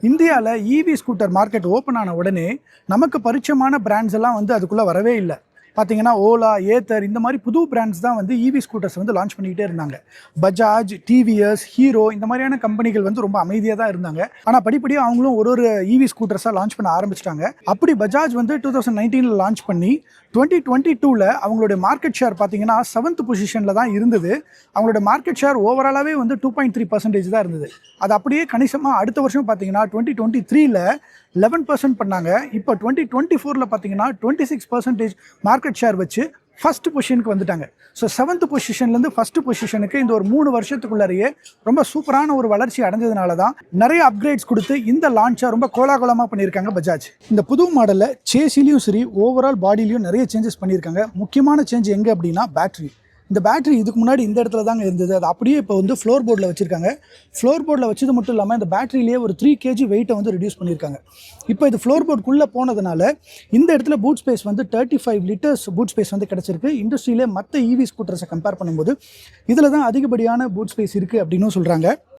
இந்தியாவில் இவி scooter market open ஆன உடனே நமக்கு பரிச்சயமான பிராண்ட்ஸ் எல்லாம் வந்து அதுக்குள்ளே வரவே இல்லை. பார்த்தீங்கன்னா ஓலா, ஏத்தர் இந்த மாதிரி புது பிராண்ட்ஸ் தான் வந்து இவி ஸ்கூட்டர்ஸ் வந்து லான்ச் பண்ணிக்கிட்டே இருந்தாங்க. பஜாஜ், டிவிஎஸ், ஹீரோ இந்த மாதிரியான கம்பெனிகள் வந்து ரொம்ப அமைதியாக தான் இருந்தாங்க. ஆனால் படிப்படியாக அவங்களும் ஒரு இவி ஸ்கூட்டர்ஸாக லான்ச் பண்ண ஆரம்பிச்சிட்டாங்க. அப்படி பஜாஜ் வந்து 2019 லான்ச் பண்ணி 2022 அவங்களுடைய மார்க்கெட் ஷேர் பார்த்தீங்கன்னா 7th பொசிஷனில் தான் இருந்தது. அவங்களோட மார்க்கெட் ஷேர் ஓவராலாகவே வந்து 2.3% தான் இருந்தது. அது அப்படியே கணிசமாக அடுத்த வருஷம் பார்த்தீங்கன்னா 2023 11% பண்ணாங்க. இப்போ 2024 பார்த்தீங்கன்னா 26% மார்க்கெட் ஷேர் வச்சு ஃபர்ஸ்ட் பொசிஷனுக்கு வந்துட்டாங்க. ஸோ 7th பொசிஷன்லேருந்து ஃபர்ஸ்ட் பொசிஷனுக்கு இந்த ஒரு 3 வருஷத்துக்குள்ளாரையே ரொம்ப சூப்பரான ஒரு வளர்ச்சி அடைஞ்சதுனால தான் நிறைய அப்கிரேட்ஸ் கொடுத்து இந்த லான்ச்சை ரொம்ப கோலாகலமாக பண்ணியிருக்காங்க பஜாஜ். இந்த புது மாடலில் சேசிலையும் சரி ஓவரால் பாடியிலையும் நிறைய சேஞ்சஸ் பண்ணியிருக்காங்க. முக்கியமான சேஞ்ச் எங்கே அப்படின்னா பேட்டரி. இந்த பேட்டரி இதுக்கு முன்னாடி இந்த இடத்துல தாங்க இருந்தது. அது அப்படியே இப்போ வந்து ஃப்ளோர் போர்டில் வச்சுருக்காங்க. ஃப்ளோர் போர்டில் வச்சது மட்டும் இல்லாமல் இந்த பேட்டரியிலேயே ஒரு 3 kg வெயிட்டை வந்து ரெடியூஸ் பண்ணியிருக்காங்க. இப்போ இது ஃப்ளோர் போர்டுக்குள்ளே போனதுனால இந்த இடத்துல பூட் ஸ்பேஸ் வந்து 35 லிட்டர்ஸ் பூட் ஸ்பேஸ் வந்து கிடச்சிருக்கு. இண்டஸ்ட்ரியிலே மற்ற இவி ஸ்கூட்டர்ஸை கம்பேர் பண்ணும்போது இதில் தான் அதிகப்படியான பூட் ஸ்பேஸ் இருக்குது அப்படின்னு சொல்கிறாங்க.